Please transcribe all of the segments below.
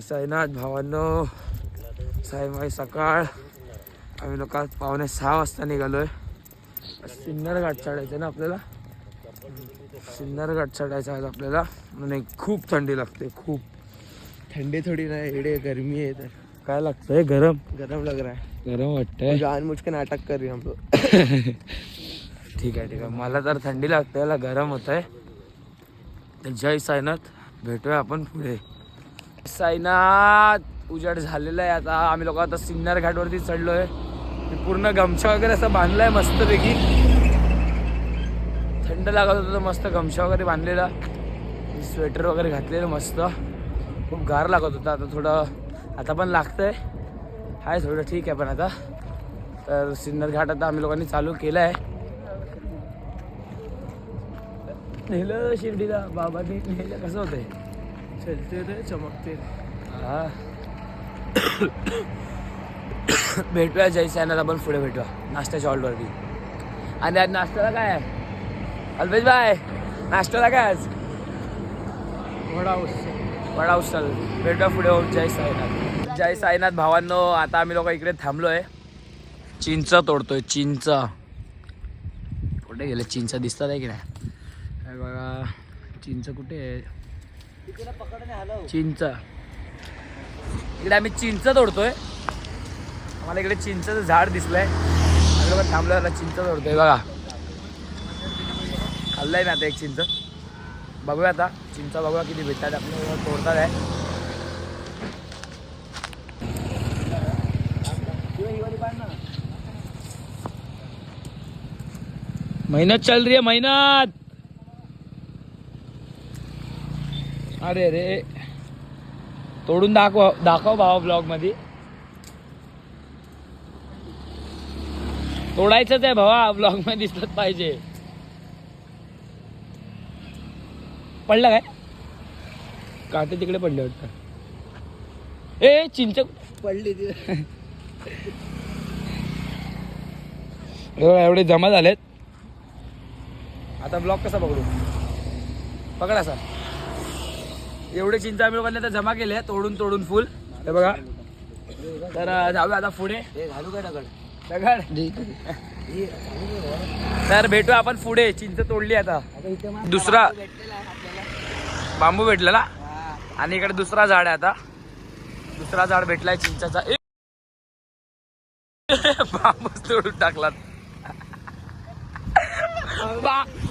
साईनाथ भावांनो, साईमाई सकाळ. आम्ही लोक 5:45 वाजता निघालोय. सिन्नर घाट चढायचं ना आपल्याला. सिन्नर घाट चढायचं आहे आपल्याला. नाही खूप थंडी लागते, खूप थंडी थोडी नाही, एवढे गरमी आहे. तर काय लागतंय? गरम गरम लग रहा है, गरम वाटतंय. जान मुझ के नाटक कर रही हम लोग. ठीक आहे ठीक आहे. मला तर थंडी लागते, याला गरम होत आहे. तर जय साईनाथ, भेटूया आपण पुढे. साईनाथ उजाड झालेला आहे आता. आम्ही लोक आता सिन्नर घाटवरती चढलोय. पूर्ण गमछा वगैरे असं बांधलाय मस्तपैकी. थंड लागत होतं तर मस्त गमछा वगैरे बांधलेला, स्वेटर वगैरे घातलेलं मस्त. खूप गार लागत होता. आता थोडं आता पण लागतंय, हाय थोडं ठीक आहे. पण आता तर सिन्नर घाट आता आम्ही लोकांनी चालू केलं आहे. नेलं शिर्डीला बाबांनी, नेलं. कसं होतंय? चलते रे चमकते. हा भेटूया जय साईनाथ, आपण पुढे भेटूया नाश्त्याच्या हॉलवरती. आणि आज नाश्त्याला काय आहे अल्पेश भाई? नाश्त्याला काय आज? वडा उचल. भेटूया पुढे. जय साईनाथ. जय साईनाथ भावांनो, आता आम्ही लोक इकडे थांबलोय. चिंच तोडतोय. चिंच कुठे गेले? चिंच दिसतात आहे की नाही? बघा चिंच कुठे आहे? चिंच इकडे आम्ही चिंच तोडतोय. आम्हाला इकडे चिंचचं झाड दिसलंय. आम्ही लोक थांबलोय, आता चिंच तोडतोय. बघा खाल्लंय ना आता एक चिंच. बघूया आता चिंच, बघूया किती भेटतात. आपल्याला तोडतात आहे. मेहनत चल रही है, मेहनत. अरे रे, तोडून दाखव भावा ब्लॉग मध्ये. तोडायचंच आहे भावा, ब्लॉग मध्ये दिसत पाहिजे. पडलं काय? काटे तिकडे पडले वाटतं. ए चिंच पडली ती. एवढे जमा झालेत. आता ब्लॉग कसा पकडू? पकड असा. एवढे चिंच आम्ही लोकांनी आता जमा केले तोडून फुल. हे बघा. तर जाऊया आता पुढे. घालू का दगड? तर भेटू आपण पुढे. चिंच तोडली आता. दुसरा बांबू भेटलेला आणि इकडे दुसरा झाड आहे. आता दुसरा झाड भेटलाय चिंचाचा. बांबूच तोडून टाकला.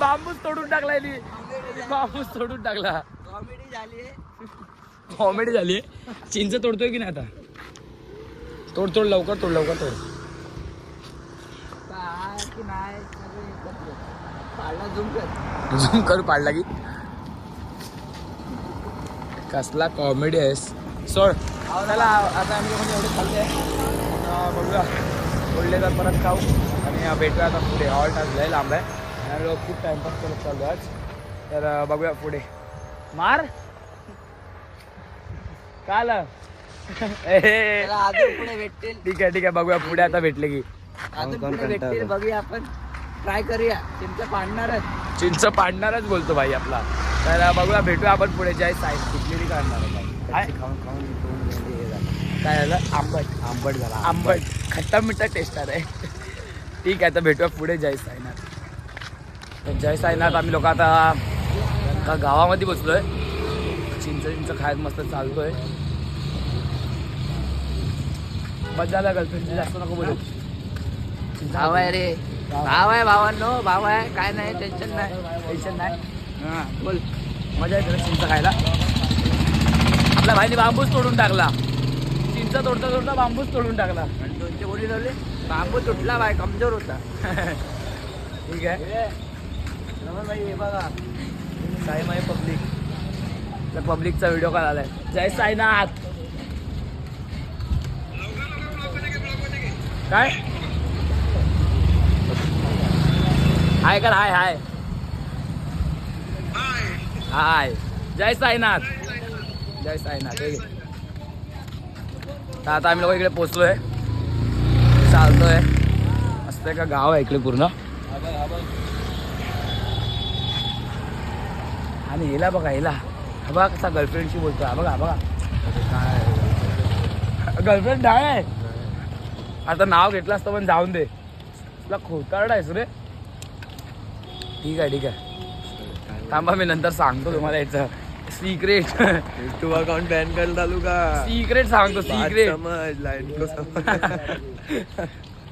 बांबूच तोडून टाकलाय. बांबूच तोडून टाकला. कॉमेडी झाली. चिंच तोडतोय की नाही आता? तोड लवकर तोड. झूम करू पाडला की कसला कॉमेडी आहेस. सोड. चला आता आम्ही लोकांनी एवढे खाल्ले. बघूया बोलले तर परत खाऊ आणि भेटूया आता पुढे. ऑल टाइम लय लांब आहे आणि लोक खूप टाइमपास करत चालू आज. तर बघूया पुढे. मार काल पुढे भेटतील. ठीक आहे बघूया पुढे. आता भेटले की भेटतील. बघूया आपण ट्राय करूया. चिंच पाडणारच बोलतो भाई आपला. तर बघूया भेटूया आपण पुढे. जय साई कुठली काढणार काय झालं? आंबट झाला. आंबट खट्टा मिठा टेस्ट आहे. ठीक आहे तर भेटूया पुढे. जय साईनाथ. तर जय साईनाथ आम्ही लोक आता गावामध्ये बसलोय. चिंच खायत मस्त चालतोय. बस झाला. गर्लफ्रेंड जास्त नको बोलू. भाव आहे रे, भाव आहे भावांनो, भाव आहे. काय नाही, टेन्शन नाही. हां बोल. मजा येते ना चिंच खायला. आपल्या भाईने बांबूच तोडून टाकला. चिंच तोडता बांबूच तोडून टाकला. आणि दोनचे बोली लावले. बांबू तुटला भाई, कमजोर होता. ठीक आहे. भाई हे बघा साईमाई पब्लिक. पब्लिकचा व्हिडिओ कॉल आलाय. जय साईनाथ. काय हाय कर? हाय हाय. जय साईनाथ. तर आता आम्ही लोक इकडे पोचलोय. चालतोय. मस्त का गाव आहे इकडे पूर्ण. आणि हिला बघा, हिला बघा कसा गर्लफ्रेंडशी बोलतोय. बघा गर्लफ्रेंड डाळ आहे. आता नाव घेतलं असतं पण जाऊन दे. तुला खोतारड आहेस रे. ठीक आहे ठीक आहे, थांबा मी नंतर सांगतो तुम्हाला याचं सिक्रेट. तू अकाउंट बॅन करायला चालू का? सिक्रेट सांगतो सिक्रेट. समज लाइन को समज.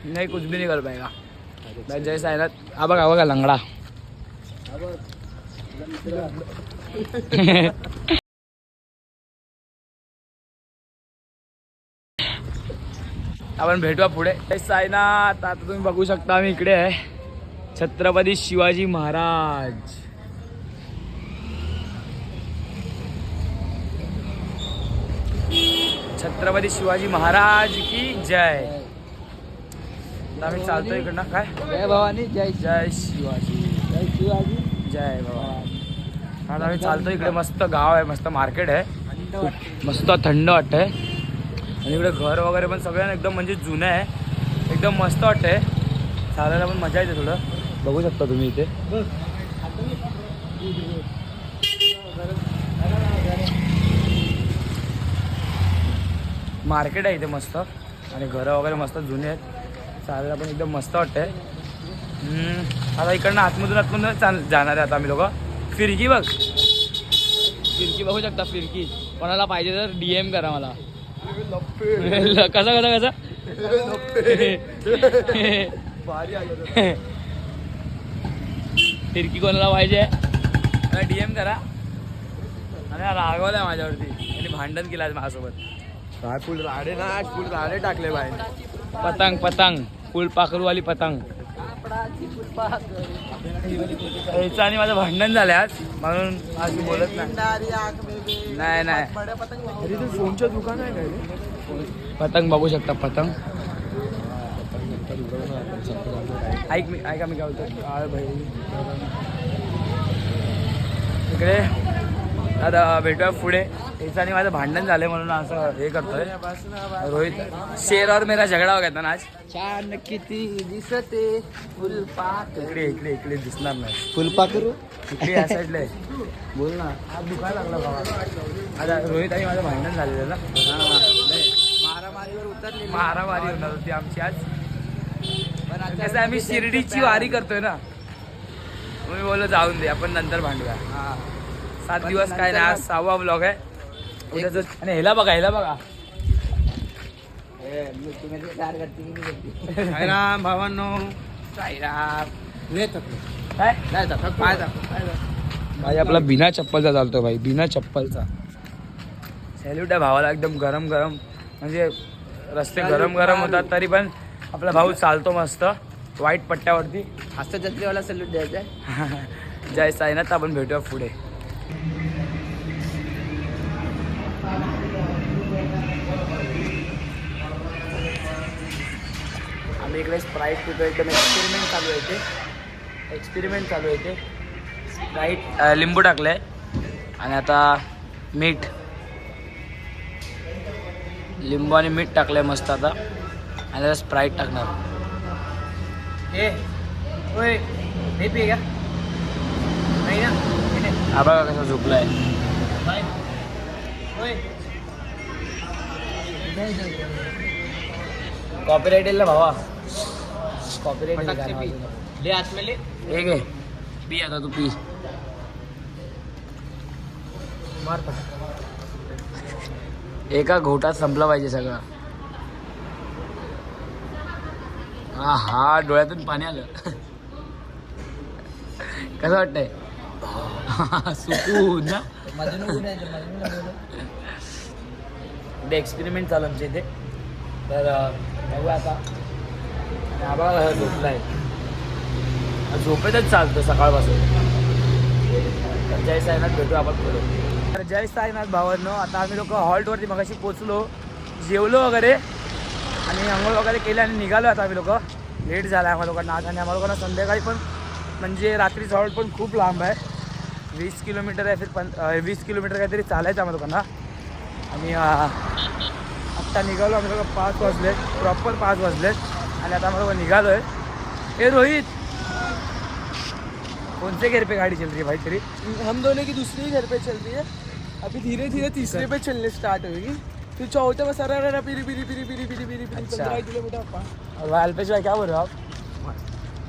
नाही कुछ भी नहीं कर पाएगा. जय साईनाथ. हा बघा लंगडा. आपण भेटूया पुढे. जय साईनाथ. आता तुम्ही बघू शकता आम्ही इकडे आहे, छत्रपती शिवाजी महाराज. छत्रपती शिवाजी महाराज की जय. आम्ही चालतोय इकडनं. काय जय भवानी जय जय शिवाजी. जय शिवाजी जय भवानी. आता आम्ही चालतो इकडे. मस्त गाव आहे, मस्त मार्केट आहे, खूप मस्त थंड वाटतंय. आणि इकडे घर वगैरे पण सगळं एकदम म्हणजे जुनं आहे, एकदम मस्त वाटतंय. चालायला पण मजा येते थोडं. बघू शकता तुम्ही इथे. मार्केट आहे इथे मस्त, आणि घरं वगैरे मस्त जुने आहेत. चालायला पण एकदम मस्त वाटतंय. आता इकडनं आतमधून जाणार आहे आता आम्ही लोक. फिरकी बघ, फिरकी बघू शकता. फिरकी कोणाला पाहिजे तर DM करा मला. कसा फिरकी कोणाला पाहिजे DM करा. आणि रागवलाय माझ्यावरती, आणि भांडण केलं माझ्यासोबत. काय फुल राडे ना, फुल राडे टाकले बाहेर. पतंग फुलपाखरूवाली पतंग. याचं आणि माझं भांडण झालं आज, म्हणून आज मी बोलत नाही. फोनच्या दुकान आहे काय? पतंग बघू शकता. पतंग ऐका मी काय बोलतो. इकडे आता भेटूया पुढे. याचं आणि माझं भांडण झालंय म्हणून असं हे करतोय. रोहित शेर और मेरा झगडा हो गया ना आज. छान किती दिसते फुलपाखरू. इकडे दिसणार नाही. फुलपाखरू इकडे या साईडला आहे. बोल ना. आज दुखायला लागला बाबा. आता रोहित आणि माझं भांडण झालेलं ना. मारामारी होणार होती आमची आज. कसं आम्ही शिर्डीची वारी करतोय ना, मी बोललो जाऊन दे, आपण नंतर भांडूया. 7 दिवस काय नाही. आज 6वा ब्लॉग आहे उद्याच. आणि ह्याला बघा राम भावांनो. भाई आपला बिना चप्पलचा चालतो भाई, बिना चप्पलचा. सॅल्यूट आहे भावाला. एकदम गरम म्हणजे रस्ते गरम होतात तरी पण आपला भाऊ चालतो मस्त वाईट पट्ट्यावरती. असं जत्रेवाला सॅल्यूट द्यायचा. जय साईनाथ. आपण भेटूया पुढे. आम्ही इकडे स्प्राईट पितो. एकदम एक्सपेरिमेंट चालू आहे ते. स्प्राईट लिंबू टाकलं आहे, आणि आता मीठ, लिंबू आणि मीठ टाकलं आहे मस्त. आता आणि आता स्प्राईट टाकणार. हा बघा कसा झोपला आहे. कॉपीराइट येईल ना भावा. कॉपीराइट ले आत में ले. एक आहे. पी आता तू पी. मार एका घोटात संपला पाहिजे सगळं. हा डोळ्यातून पाणी आलं. कसं वाटतंय? सुकून ना. एक्सपेरिमेंट चालू आमच्या इथे. तर बघूया आता. आबा झोपला आहे, झोपेतच चालतं सकाळपासून. तर जय साईनाथ. भेटू आपण पुढे. तर जय साईनाथ भावांनो. आता आम्ही लोक हॉल्टवरती मगाशी पोचलो, जेवलो वगैरे आणि अंघोळ वगैरे केले आणि निघालो. आता आम्ही लोक लेट झाला आम्हाला लोकांना आज. आणि आम्हाला लोकांना संध्याकाळी पण म्हणजे रात्रीचं हॉल्ट पण खूप लांब आहे. 20 किलोमीटर आहे. 20 किलोमीटर काहीतरी चालायचं आम्हाला लोकांना. आणि आत्ता निघालो आम्ही लोक. 5 वाजलेत, प्रॉपर 5 वाजलेत. आणि आता आम्हाला लोक निघालो आहे. ए रोहित, कौन से घर पे गाड़ी चल रही है भाई तेरी? हम दोनों की दूसरी घर पे चल रही है. अभी धीरे धीरे तीसरे पे चलने स्टार्ट होगी, फिर चौथे में सर पिरी पिरी पिरी पिरी पिरी पिरी पिरी अच्छा। 15 किलोमीटर और भाई अल्पेश भाई क्या बोल रहे हो आप?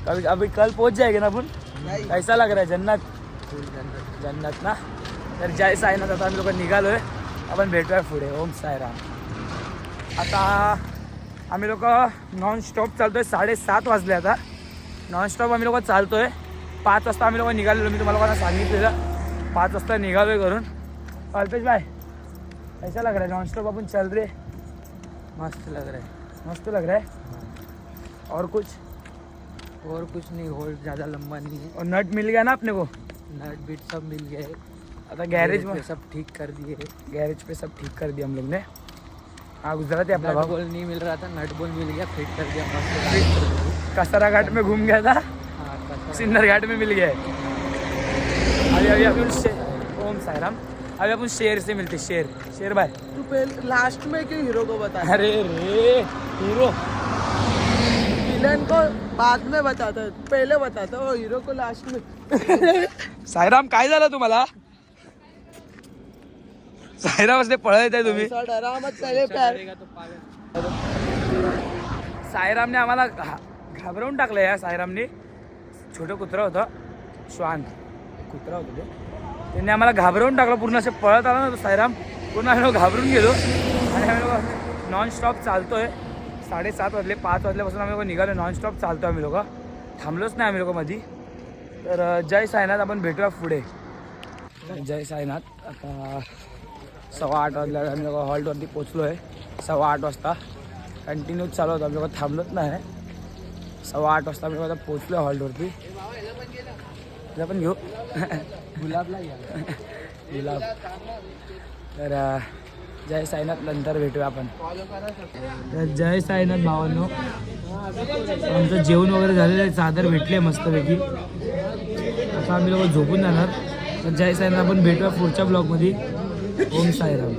कभी अभी कल पहुंच जाएंगे ना अपन? कैसा लग रहा है? जन्नत जन्नत ना. तर जय साईनाथ आता आम्ही लोक निघालोय. आपण भेटूया पुढे. ओम साईराम. आता आम्ही लोक नॉन स्टॉप चालतोय. 7:30 वाजले आता. नॉन स्टॉप आम्ही लोक चालतोय. 5 वाजता आम्ही लोक निघालेलो. मी तुम्हाला लोकांना सांगितलेलं 5 वाजता निघालोय घरून. अल्पेश भाई कैसा लग रहा है? नॉन स्टॉप अपन चल रहे. मस्त लग रहा है. मस्त लग रहा है. और कुछ नहीं, और ज़्यादा लंबा नहीं है. और नट मिल गया ना अपने को? नट बीट सब मिल गया है. आता गैरेज में सब ठीक कर दिए. गैरेज पे सब ठीक कर दिया हम लोग ने. हाँ गुजराती अपना नट भाव. बोल नहीं मिल रहा था, नट बोल मिल गया, फिट कर दिया मस्त. कसरा घाट में घूम गया था, हाँ, कसम. सिन्नर घाट में मिल गया है. अभी अपन ओम साईराम. अभी अपन शेर से मिलते. शेर भाई. तू पहले लास्ट में क्यों हीरो को बता? अरे रे हीरो विलन को बाद में बताता है, पहले बताता वो हीरो को लास्ट में. साईराम काय झालं तुम्हाला? साईराम असले पळत आहे तुम्ही. ऐसा डरा मत पहले प्यार. तो पागल. साईरामने आम्हाला घाबरवून टाकलं. या साईरामने छोटं कुत्रं होतं, श्वान कुत्रा होतं ते. त्यांनी आम्हाला घाबरवून टाकलं. पूर्ण असं पळत आला ना तो साईराम. पूर्ण आम्ही लोक घाबरून गेलो. आणि आम्ही लोक नॉन स्टॉप चालतोय. 7:30 वाजले. 5 वाजल्यापासून आम्ही लोक निघालो. नॉन स्टॉप चालतोय आम्ही लोक. थांबलोच नाही आम्ही लोक मधी. तर जय साईनाथ. आपण भेटूया पुढे. जय साईनाथ. आता 8:15 वाजल्या. आम्ही लोक हॉल्टवरती पोचलो आहे. 8:15 वाजता कंटिन्यूच चालू होतं. आम्ही लोक थांबलोच नाही. 8:15 वाजता आम्ही लोक आता पोचलो आहे हॉल्टवरती. पण घेऊ गुलाबला घ्या. गुलाब. तर जय साईनाथ. नंतर भेटूया आपण. तर जय साईनाथ भावांनो. आमचं जेवण वगैरे झालेलं आहे. चादर भेटले मस्तपैकी. आता आम्ही लोक झोपून जाणार. तर जय साईनाथ. आपण भेटूया पुढच्या ब्लॉगमध्ये. ओम साईराम.